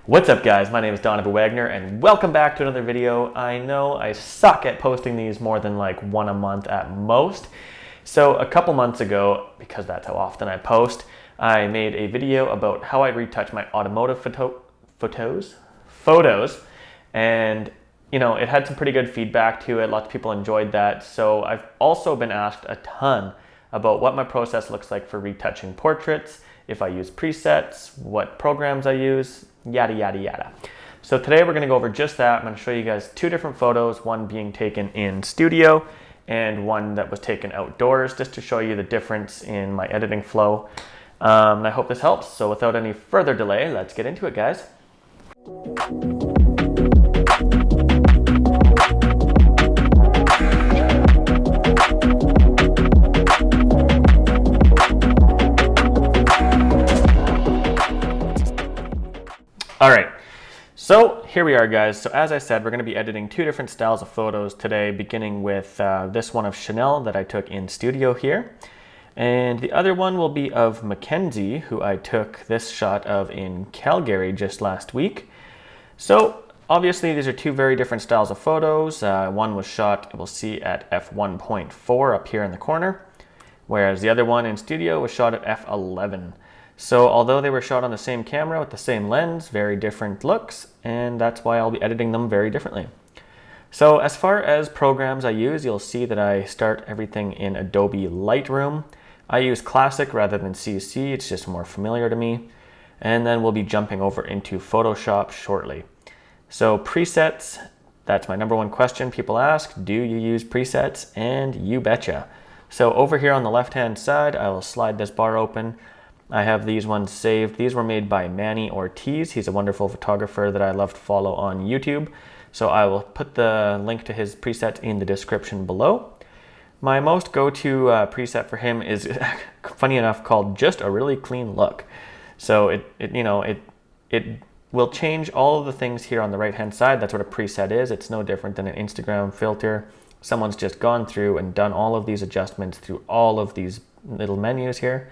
What's up guys, my name is Donovan Wagner and welcome back to another video. I know I suck at posting these more than like one a month at most. So a couple months ago, because that's how often I post, I made a video about how I retouch my automotive photos. And you know, it had some pretty good feedback to it. Lots of people enjoyed that. So I've also been asked a ton about what my process looks like for retouching portraits, if I use presets, what programs I use, yada, yada, yada. So today we're gonna go over just that. I'm gonna show you guys two different photos, one being taken in studio and one that was taken outdoors, just to show you the difference in my editing flow. And I hope this helps. So without any further delay, let's get into it, guys. All right, so here we are guys. So as I said, we're gonna be editing two different styles of photos today, beginning with this one of Chanel that I took in studio here. And the other one will be of Mackenzie, who I took this shot of in Calgary just last week. So obviously these are two very different styles of photos. One was shot, we'll see, at f1.4 up here in the corner, whereas the other one in studio was shot at f11. So although they were shot on the same camera with the same lens, very different looks, and that's why I'll be editing them very differently. So as far as programs I use, you'll see that I start everything in Adobe Lightroom. I use Classic rather than CC, it's just more familiar to me. And then we'll be jumping over into Photoshop shortly. So presets, that's my number one question people ask. Do you use presets? And you betcha. So over here on the left-hand side, I will slide this bar open. I have these ones saved. These were made by Manny Ortiz. He's a wonderful photographer that I love to follow on YouTube. So I will put the link to his presets in the description below. My most go-to preset for him is, funny enough, called Just a Really Clean Look. So it will change all of the things here on the right-hand side. That's what a preset is. It's no different than an Instagram filter. Someone's just gone through and done all of these adjustments through all of these little menus here.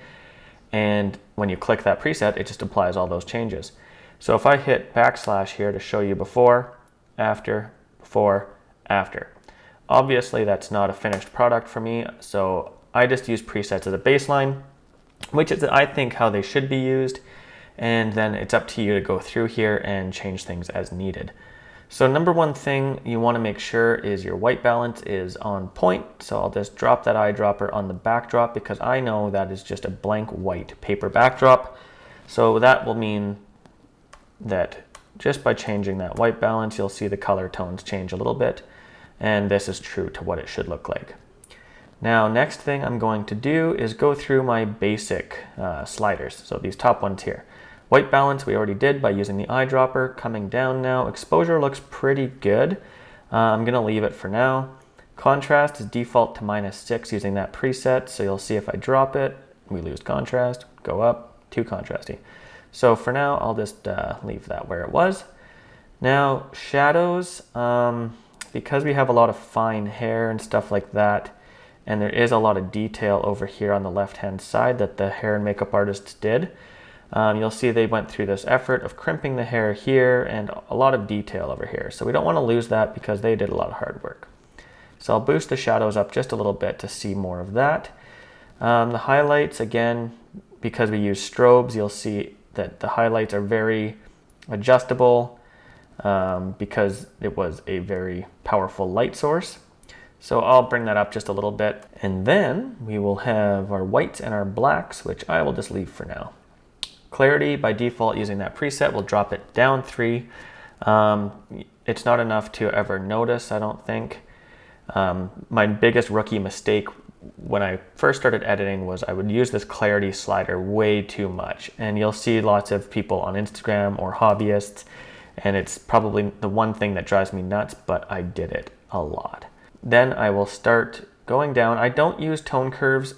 And when you click that preset, it just applies all those changes. So if I hit backslash here to show you before, after, obviously that's not a finished product for me. So I just use presets as a baseline, which is, I think, how they should be used. And then it's up to you to go through here and change things as needed. So number one thing you want to make sure is your white balance is on point. So I'll just drop that eyedropper on the backdrop because I know that is just a blank white paper backdrop. So that will mean that just by changing that white balance, you'll see the color tones change a little bit. And this is true to what it should look like. Now, next thing I'm going to do is go through my basic sliders. So these top ones here. White balance we already did by using the eyedropper. Coming down now, exposure looks pretty good. I'm gonna leave it for now. Contrast is default to -6 using that preset. So you'll see if I drop it, we lose contrast, go up, too contrasty. So for now, I'll just leave that where it was. Now shadows, because we have a lot of fine hair and stuff like that, and there is a lot of detail over here on the left-hand side that the hair and makeup artists did. You'll see they went through this effort of crimping the hair here and a lot of detail over here. So we don't want to lose that because they did a lot of hard work. So I'll boost the shadows up just a little bit to see more of that. The highlights, again, because we use strobes, you'll see that the highlights are very adjustable because it was a very powerful light source. So I'll bring that up just a little bit. And then we will have our whites and our blacks, which I will just leave for now. Clarity, by default, using that preset, we'll drop it down 3. It's not enough to ever notice, I don't think. My biggest rookie mistake when I first started editing was I would use this clarity slider way too much. And you'll see lots of people on Instagram or hobbyists, and it's probably the one thing that drives me nuts, but I did it a lot. Then I will start going down. I don't use tone curves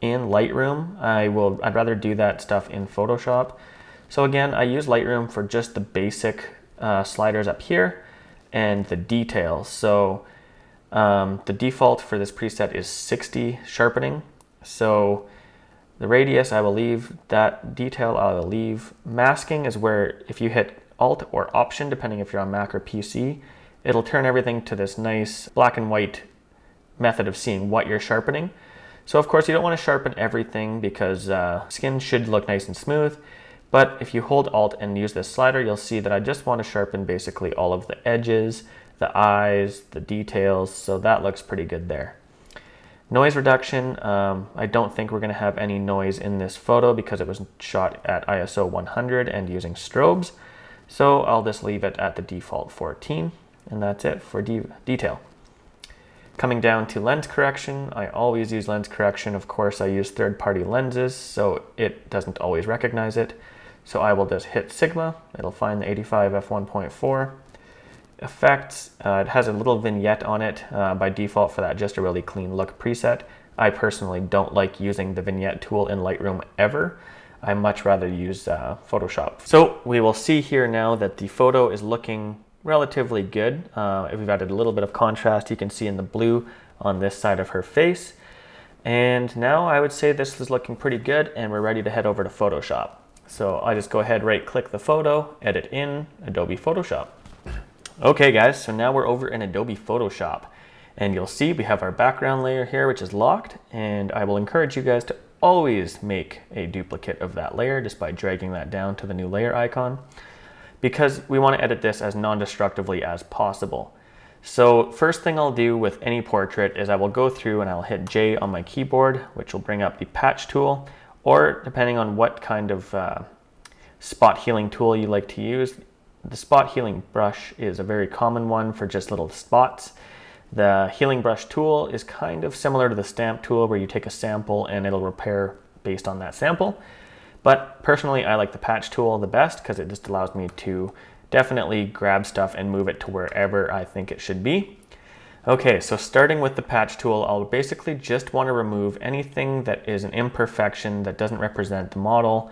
in Lightroom. I'd rather do that stuff in Photoshop. So again, I use Lightroom for just the basic sliders up here and the details. So the default for this preset is 60 sharpening. So The radius I will leave, that detail I will leave. Masking is where if you hit Alt or Option, depending if you're on Mac or PC, it'll turn everything to this nice black and white method of seeing what you're sharpening. So of course you don't want to sharpen everything because skin should look nice and smooth. But if you hold Alt and use this slider, you'll see that I just want to sharpen basically all of the edges, the eyes, the details. So that looks pretty good there. Noise reduction, I don't think we're going to have any noise in this photo because it was shot at ISO 100 and using strobes. So I'll just leave it at the default 14, and that's it for detail. Coming down to lens correction, I always use lens correction. Of course, I use third-party lenses, so it doesn't always recognize it. So I will just hit Sigma. It'll find the 85 f1.4. Effects, it has a little vignette on it by default for that, just a really clean look preset. I personally don't like using the vignette tool in Lightroom ever. I much rather use Photoshop. So we will see here now that the photo is looking relatively good. If we've added a little bit of contrast, you can see in the blue on this side of her face. And now I would say this is looking pretty good and we're ready to head over to Photoshop. So I just go ahead, right click the photo, edit in Adobe Photoshop. Okay guys, so now we're over in Adobe Photoshop and you'll see we have our background layer here, which is locked, and I will encourage you guys to always make a duplicate of that layer just by dragging that down to the new layer icon, because we want to edit this as non-destructively as possible. So first thing I'll do with any portrait is I will go through and I'll hit J on my keyboard, which will bring up the patch tool, or depending on what kind of spot healing tool you like to use. The spot healing brush is a very common one for just little spots. The healing brush tool is kind of similar to the stamp tool where you take a sample and it'll repair based on that sample. But personally, I like the patch tool the best because it just allows me to definitely grab stuff and move it to wherever I think it should be. Okay, so starting with the patch tool, I'll basically just want to remove anything that is an imperfection that doesn't represent the model.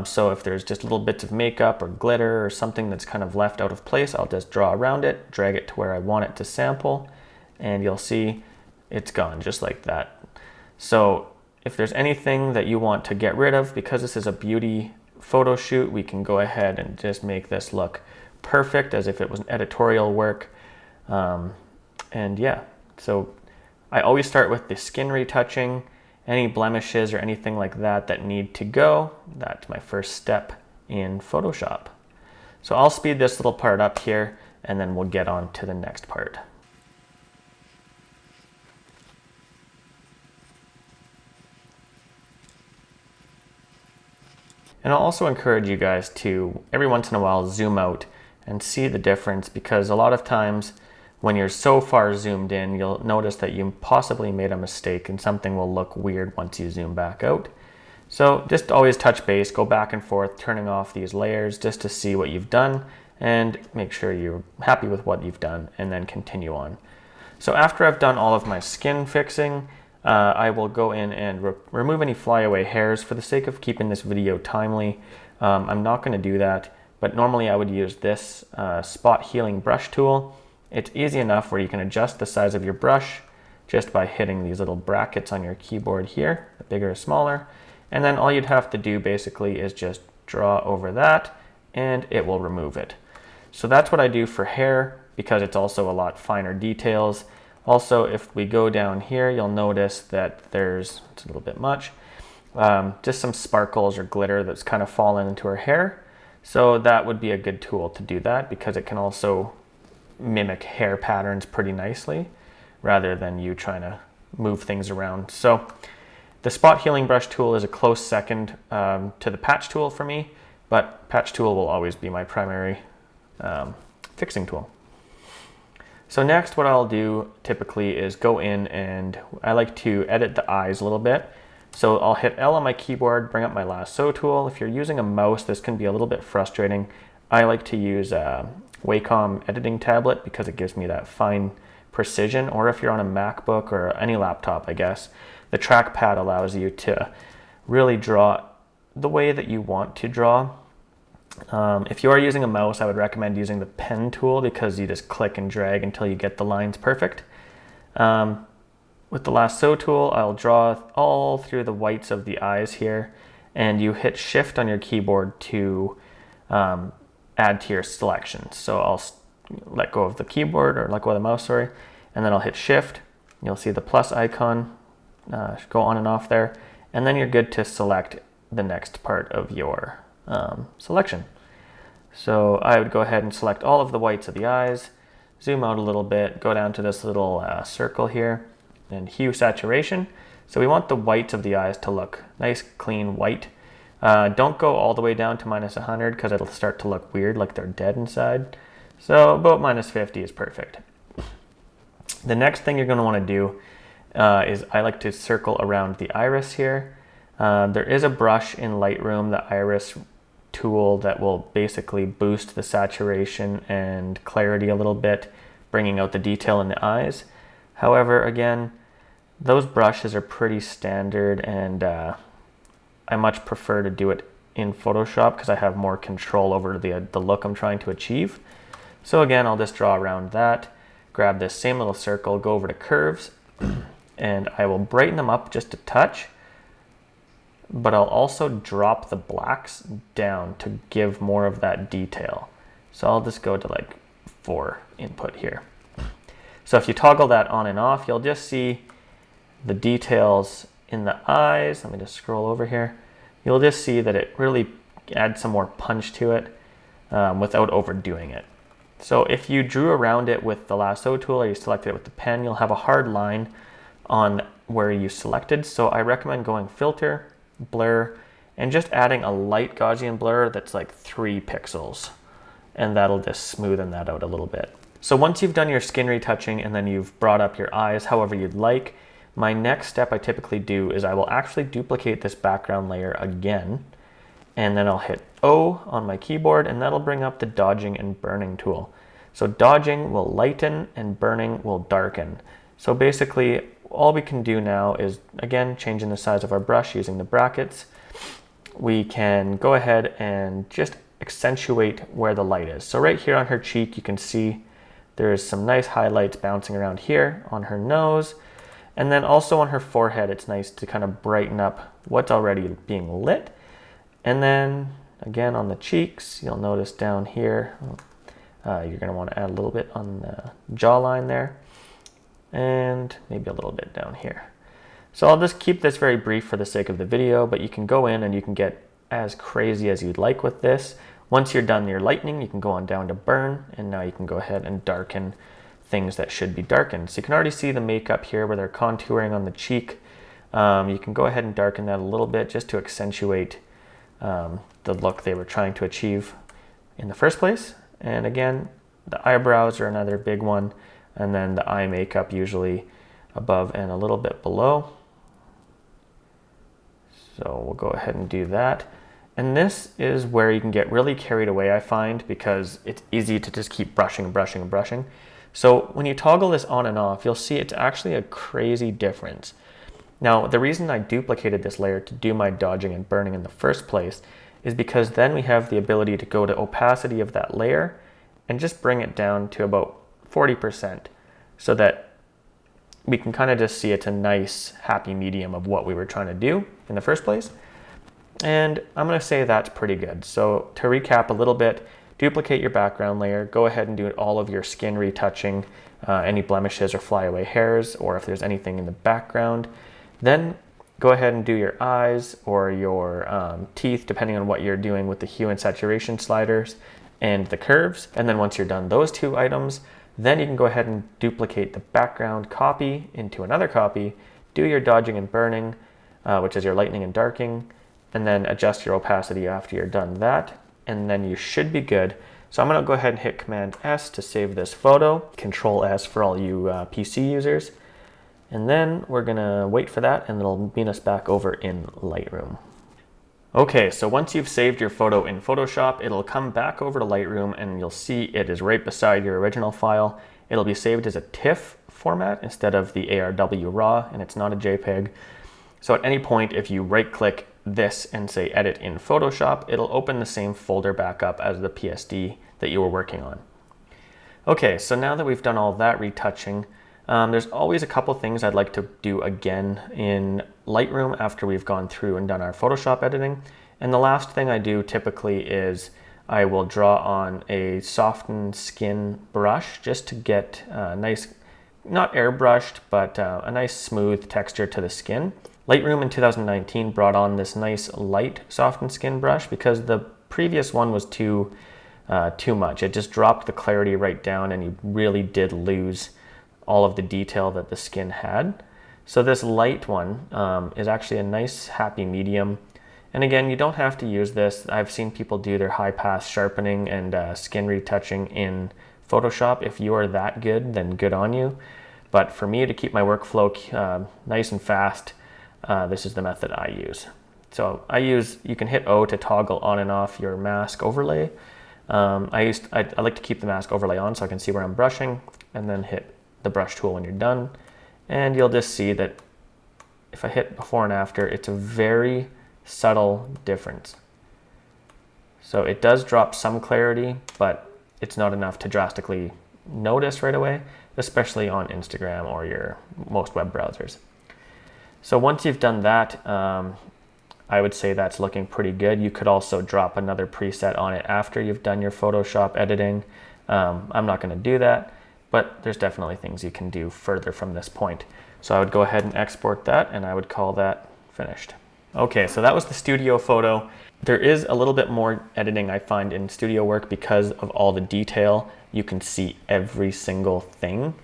So if there's just little bits of makeup or glitter or something that's kind of left out of place, I'll just draw around it, drag it to where I want it to sample, and you'll see it's gone just like that. So if there's anything that you want to get rid of, because this is a beauty photo shoot, we can go ahead and just make this look perfect as if it was an editorial work. And yeah, so I always start with the skin retouching. Any blemishes or anything like that that need to go, that's my first step in Photoshop. So I'll speed this little part up here and then we'll get on to the next part. And I'll also encourage you guys to every once in a while zoom out and see the difference, because a lot of times when you're so far zoomed in, you'll notice that you possibly made a mistake and something will look weird once you zoom back out. So just always touch base, go back and forth, turning off these layers just to see what you've done and make sure you're happy with what you've done, and then continue on. So after I've done all of my skin fixing, I will go in and remove any flyaway hairs for the sake of keeping this video timely. I'm not going to do that, but normally I would use this spot healing brush tool. It's easy enough where you can adjust the size of your brush just by hitting these little brackets on your keyboard here, the bigger or smaller. And then all you'd have to do basically is just draw over that and it will remove it. So that's what I do for hair, because it's also a lot finer details. Also, if we go down here, you'll notice that it's a little bit much, just some sparkles or glitter that's kind of fallen into her hair. So that would be a good tool to do that, because it can also mimic hair patterns pretty nicely rather than you trying to move things around. So the spot healing brush tool is a close second to the patch tool for me, but patch tool will always be my primary fixing tool. So next, what I'll do typically is go in and I like to edit the eyes a little bit. So I'll hit L on my keyboard, bring up my Lasso Tool. If you're using a mouse, this can be a little bit frustrating. I like to use Wacom editing tablet because it gives me that fine precision, or if you're on a MacBook or any laptop, I guess, the trackpad allows you to really draw the way that you want to draw. If you are using a mouse, I would recommend using the pen tool because you just click and drag until you get the lines perfect. With the Lasso Tool, I'll draw all through the whites of the eyes here, and you hit Shift on your keyboard to add to your selection. So I'll let go of the keyboard, or let go of the mouse, sorry, and then I'll hit Shift. You'll see the plus icon go on and off there, and then you're good to select the next part of your selection. So I would go ahead and select all of the whites of the eyes, zoom out a little bit, go down to this little circle here, and hue saturation. So we want the whites of the eyes to look nice, clean white. Don't go all the way down to -100 because it'll start to look weird, like they're dead inside. So about -50 is perfect. The next thing you're going to want to do is I like to circle around the iris here. There is a brush in Lightroom, the iris tool, that will basically boost the saturation and clarity a little bit, bringing out the detail in the eyes. However, again, those brushes are pretty standard, and I much prefer to do it in Photoshop because I have more control over the look I'm trying to achieve. So again, I'll just draw around that, grab this same little circle, go over to curves, and I will brighten them up just a touch, but I'll also drop the blacks down to give more of that detail. So I'll just go to like 4 input here. So if you toggle that on and off, you'll just see the details in the eyes. Let me just scroll over here. You'll just see that it really adds some more punch to it without overdoing it. So if you drew around it with the Lasso Tool, or you selected it with the pen, you'll have a hard line on where you selected. So I recommend going Filter, Blur, and just adding a light Gaussian blur that's like 3 pixels, and that'll just smoothen that out a little bit. So once you've done your skin retouching and then you've brought up your eyes however you'd like, my next step I typically do is I will actually duplicate this background layer again, and then I'll hit O on my keyboard, and that'll bring up the dodging and burning tool. So dodging will lighten and burning will darken. So basically all we can do now is, again, changing the size of our brush using the brackets. We can go ahead and just accentuate where the light is. So right here on her cheek, you can see there's some nice highlights bouncing around here on her nose. And then also on her forehead, it's nice to kind of brighten up what's already being lit. And then again on the cheeks, you'll notice down here, you're going to want to add a little bit on the jawline there, and maybe a little bit down here. So I'll just keep this very brief for the sake of the video, but you can go in and you can get as crazy as you'd like with this. Once you're done your lightening, you can go on down to burn, and now you can go ahead and darken things that should be darkened. So you can already see the makeup here where they're contouring on the cheek. You can go ahead and darken that a little bit just to accentuate the look they were trying to achieve in the first place. And again, the eyebrows are another big one, and then the eye makeup usually above and a little bit below. So we'll go ahead and do that. And this is where you can get really carried away, I find, because it's easy to just keep brushing and brushing and brushing. So when you toggle this on and off, you'll see it's actually a crazy difference. Now, the reason I duplicated this layer to do my dodging and burning in the first place is because then we have the ability to go to opacity of that layer and just bring it down to about 40%, so that we can kind of just see it's a nice happy medium of what we were trying to do in the first place. And I'm going to say that's pretty good. So to recap a little bit, duplicate your background layer, go ahead and do all of your skin retouching, any blemishes or flyaway hairs, or if there's anything in the background. Then go ahead and do your eyes or your teeth, depending on what you're doing with the hue and saturation sliders and the curves. And then once you're done those 2 items, then you can go ahead and duplicate the background copy into another copy, do your dodging and burning, which is your lightening and darkening, and then adjust your opacity after you're done that, and then you should be good. So I'm going to go ahead and hit Command S to save this photo, Control S for all you PC users, and then we're going to wait for that, and it'll bring us back over in Lightroom. Okay, so once you've saved your photo in Photoshop, it'll come back over to Lightroom, and you'll see it is right beside your original file. It'll be saved as a TIFF format instead of the ARW RAW, and it's not a JPEG. So at any point, if you right-click this and say Edit in Photoshop, it'll open the same folder back up as the PSD that you were working on. Okay, so now that we've done all that retouching, There's always a couple things I'd like to do again in Lightroom after we've gone through and done our Photoshop editing. And the last thing I do typically is I will draw on a softened skin brush just to get a nice, not airbrushed, but a nice smooth texture to the skin. Lightroom in 2019 brought on this nice light softened skin brush because the previous one was too much. It just dropped the clarity right down and you really did lose all of the detail that the skin had. So this light one is actually a nice happy medium. And again, you don't have to use this. I've seen people do their high pass sharpening and skin retouching in Photoshop. If you are that good, then good on you. But for me, to keep my workflow nice and fast, this is the method I use. So you can hit O to toggle on and off your mask overlay. I like to keep the mask overlay on so I can see where I'm brushing, and then hit the brush tool when you're done. And you'll just see that if I hit before and after, it's a very subtle difference. So it does drop some clarity, but it's not enough to drastically notice right away, especially on Instagram or your most web browsers. So once you've done that, I would say that's looking pretty good. You could also drop another preset on it after you've done your Photoshop editing. I'm not going to do that, but there's definitely things you can do further from this point. So I would go ahead and export that, and I would call that finished. Okay, so that was the studio photo. There is a little bit more editing I find in studio work because of all the detail. You can see every single thing.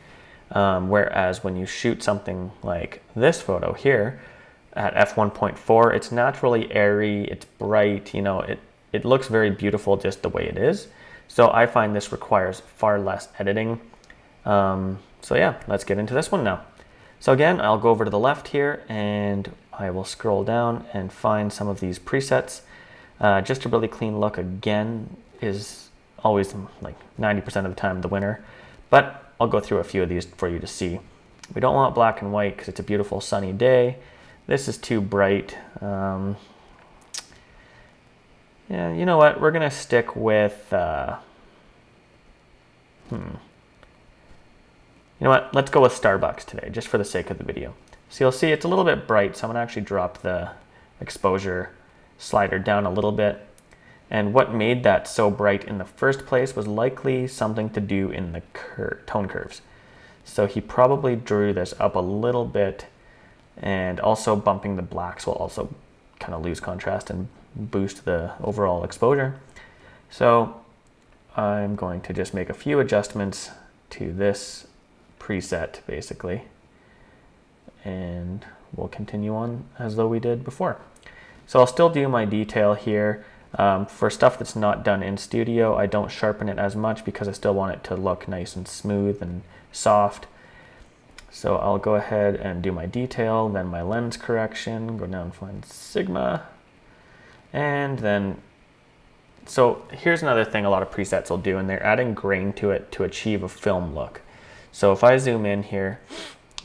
Whereas when you shoot something like this photo here at f1.4, it's naturally airy, it's bright, you know, it looks very beautiful just the way it is. So I find this requires far less editing. So yeah, let's get into this one now. So again, I'll go over to the left here and I will scroll down and find some of these presets. Just a really clean look again is always like 90% of the time the winner, but I'll go through a few of these for you to see. We don't want black and white because it's a beautiful sunny day. This is too bright. Yeah, you know what? We're gonna stick with, you know what? Let's go with Starbucks today, just for the sake of the video. So you'll see it's a little bit bright, so I'm gonna actually drop the exposure slider down a little bit. And what made that so bright in the first place was likely something to do in the tone curves. So he probably drew this up a little bit, and also bumping the blacks will also kind of lose contrast and boost the overall exposure. So I'm going to just make a few adjustments to this preset basically, and we'll continue on as though we did before. So I'll still do my detail here. For stuff that's not done in studio, I don't sharpen it as much because I still want it to look nice and smooth and soft. So I'll go ahead and do my detail, then my lens correction, go down and find Sigma. And then, so here's another thing a lot of presets will do, and they're adding grain to it to achieve a film look. So if I zoom in here,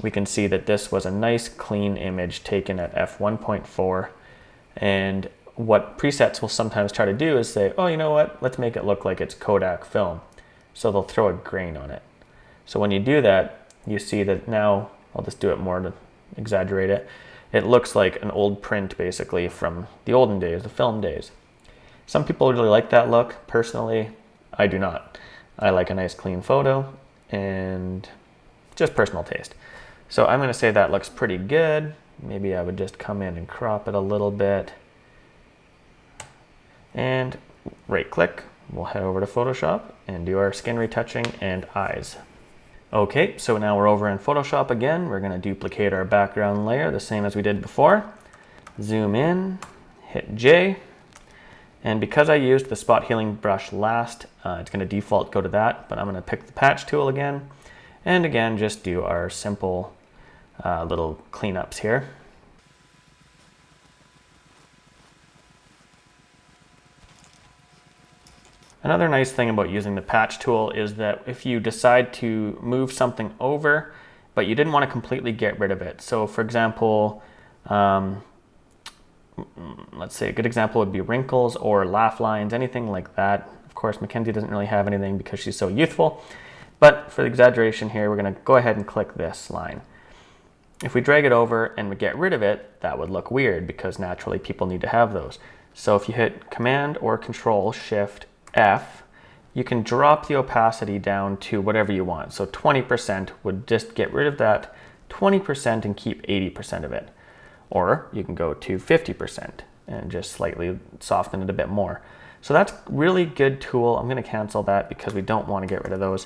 we can see that this was a nice clean image taken at f1.4. And what presets will sometimes try to do is say, oh, you know what, let's make it look like it's Kodak film. So they'll throw a grain on it. So when you do that, you see that now, I'll just do it more to exaggerate it, it looks like an old print basically from the olden days, the film days. Some people really like that look. Personally, I do not. I like a nice clean photo and just personal taste. So I'm gonna say that looks pretty good. Maybe I would just come in and crop it a little bit. And right click, we'll head over to Photoshop and do our skin retouching and eyes. Okay, so now we're over in Photoshop again. We're gonna duplicate our background layer the same as we did before. Zoom in, hit J. And because I used the spot healing brush last, it's gonna default go to that, but I'm gonna pick the patch tool again. And again, just do our simple little cleanups here. Another nice thing about using the patch tool is that if you decide to move something over, but you didn't want to completely get rid of it. So for example, let's say a good example would be wrinkles or laugh lines, anything like that. Of course, Mackenzie doesn't really have anything because she's so youthful. But for the exaggeration here, we're going to go ahead and click this line. If we drag it over and we get rid of it, that would look weird because naturally people need to have those. So if you hit Command or Control Shift F, you can drop the opacity down to whatever you want. So 20% would just get rid of that 20% and keep 80% of it. Or you can go to 50% and just slightly soften it a bit more. So that's a really good tool. I'm going to cancel that because we don't want to get rid of those.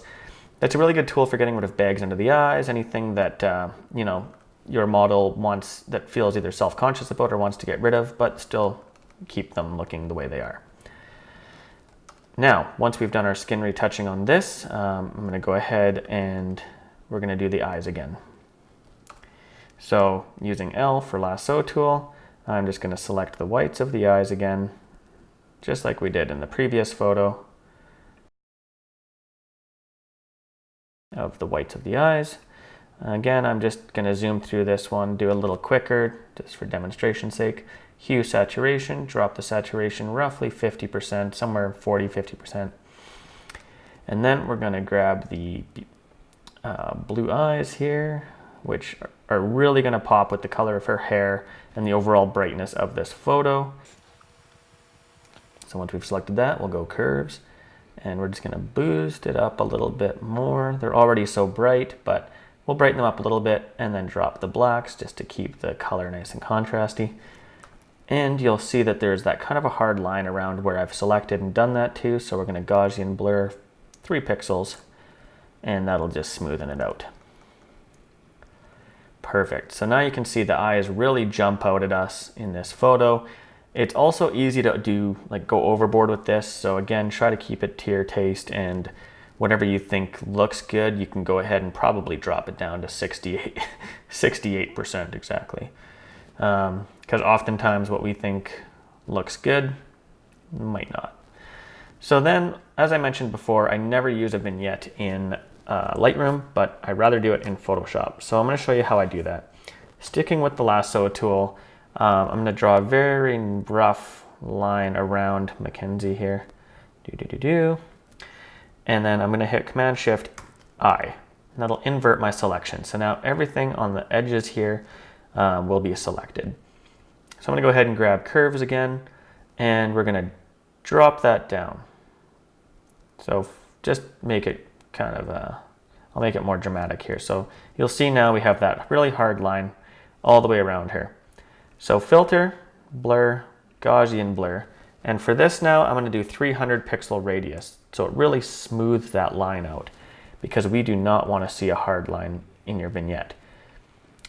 That's a really good tool for getting rid of bags under the eyes, anything that you know, your model wants, that feels either self-conscious about or wants to get rid of, but still keep them looking the way they are. Now, once we've done our skin retouching on this, I'm going to go ahead and we're going to do the eyes again. So using L for Lasso Tool, I'm just going to select the whites of the eyes again, just like we did in the previous photo of the whites of the eyes. Again, I'm just going to zoom through this one, do a little quicker, just for demonstration's sake. Hue saturation, drop the saturation roughly 50%, somewhere 40-50%. And then we're going to grab the blue eyes here, which are really going to pop with the color of her hair and the overall brightness of this photo. So once we've selected that, we'll go curves, and we're just going to boost it up a little bit more. They're already so bright, but we'll brighten them up a little bit and then drop the blacks just to keep the color nice and contrasty. And you'll see that there's that kind of a hard line around where I've selected and done that too. So we're going to Gaussian blur 3 pixels, and that'll just smoothen it out. Perfect. So now you can see the eyes really jump out at us in this photo. It's also easy to do, like, go overboard with this. So again, try to keep it to your taste, and whatever you think looks good, you can go ahead and probably drop it down to 68% exactly. Because oftentimes what we think looks good might not. So then, as I mentioned before, I never use a vignette in Lightroom, but I'd rather do it in Photoshop. So I'm going to show you how I do that. Sticking with the Lasso tool, I'm going to draw a very rough line around Mackenzie here. And then I'm going to hit Command Shift I, and that'll invert my selection. So now everything on the edges here will be selected. So I'm going to go ahead and grab curves again, and we're going to drop that down. So just make it kind of, I'll make it more dramatic here. So you'll see now we have that really hard line all the way around her. So filter, blur, Gaussian blur. And for this now, I'm going to do 300 pixel radius. So it really smooths that line out, because we do not want to see a hard line in your vignette.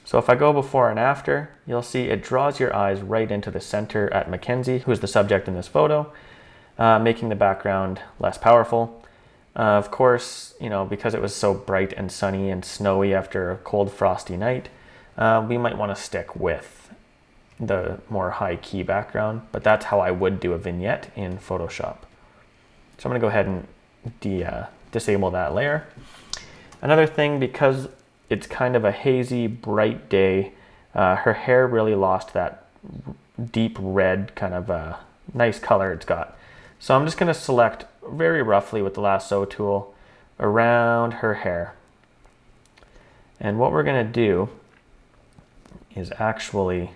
So if I go before and after, you'll see it draws your eyes right into the center at Mackenzie, who is the subject in this photo, making the background less powerful. Of course, you know, because it was so bright and sunny and snowy after a cold, frosty night, we might want to stick with the more high key background, but that's how I would do a vignette in Photoshop. So I'm going to go ahead and disable that layer. Another thing, because it's kind of a hazy, bright day, her hair really lost that deep red kind of nice color it's got. So I'm just going to select very roughly with the Lasso tool around her hair. And what we're going to do is actually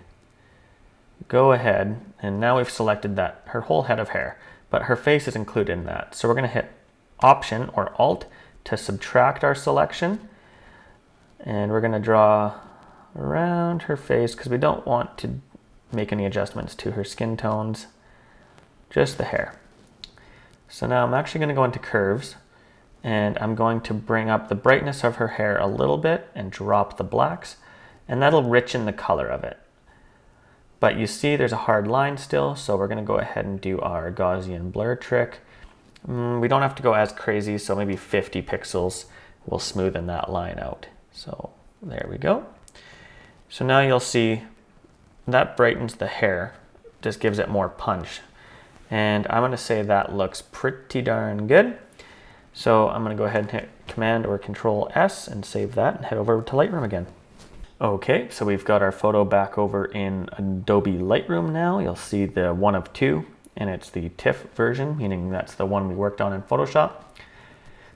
go ahead, and now we've selected that, her whole head of hair, but her face is included in that. So we're going to hit Option or Alt to subtract our selection, and we're going to draw around her face because we don't want to make any adjustments to her skin tones, just the hair. So now I'm actually going to go into curves, and I'm going to bring up the brightness of her hair a little bit and drop the blacks, and that'll richen the color of it. But you see there's a hard line still, so we're going to go ahead and do our Gaussian blur trick. We don't have to go as crazy, so maybe 50 pixels will smoothen that line out. So there we go. So now you'll see that brightens the hair, just gives it more punch. And I'm going to say that looks pretty darn good. So I'm going to go ahead and hit Command or Control S and save that and head over to Lightroom again. Okay, so we've got our photo back over in Adobe Lightroom now. You'll see the one of two, and it's the TIFF version, meaning that's the one we worked on in Photoshop.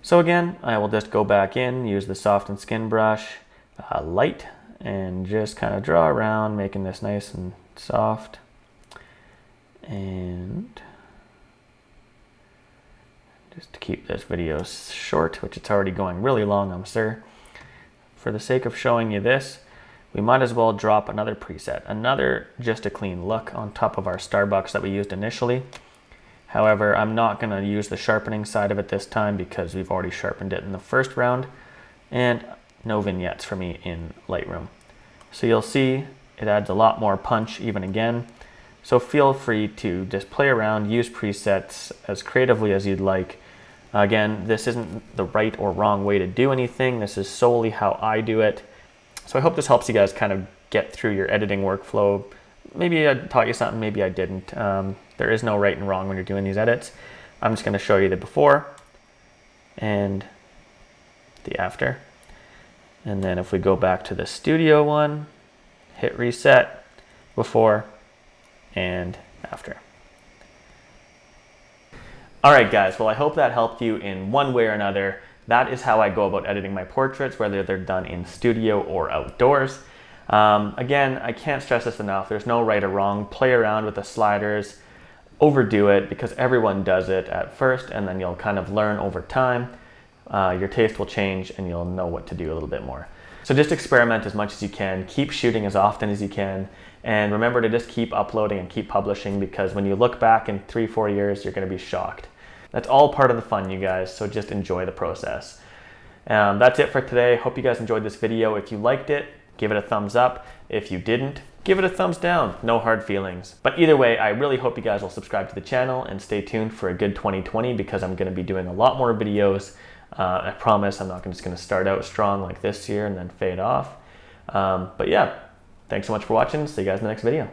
So again, I will just go back in, use the soften skin brush, light, and just kind of draw around, making this nice and soft. And just to keep this video short, which it's already going really long, I'm sure. For the sake of showing you this, we might as well drop another preset, another just a clean look on top of our Starbucks that we used initially. However, I'm not going to use the sharpening side of it this time because we've already sharpened it in the first round, and no vignettes for me in Lightroom. So you'll see it adds a lot more punch even again. So feel free to just play around, use presets as creatively as you'd like. Again, this isn't the right or wrong way to do anything. This is solely how I do it. So I hope this helps you guys kind of get through your editing workflow. Maybe I taught you something, maybe I didn't. There is no right and wrong when you're doing these edits. I'm just going to show you the before and the after. And then if we go back to the studio one, hit reset, before and after. All right, guys, well, I hope that helped you in one way or another. That is how I go about editing my portraits, whether they're done in studio or outdoors. Again, I can't stress this enough. There's no right or wrong. Play around with the sliders, overdo it, because everyone does it at first, and then you'll kind of learn over time. Your taste will change and you'll know what to do a little bit more. So just experiment as much as you can, keep shooting as often as you can, and remember to just keep uploading and keep publishing, because when you look back in 3-4 years, you're going to be shocked. That's all part of the fun, you guys, so just enjoy the process. That's it for today. Hope you guys enjoyed this video. If you liked it, give it a thumbs up. If you didn't, give it a thumbs down. No hard feelings. But either way, I really hope you guys will subscribe to the channel and stay tuned for a good 2020, because I'm going to be doing a lot more videos. I promise I'm not just going to start out strong like this year and then fade off. But yeah, thanks so much for watching. See you guys in the next video.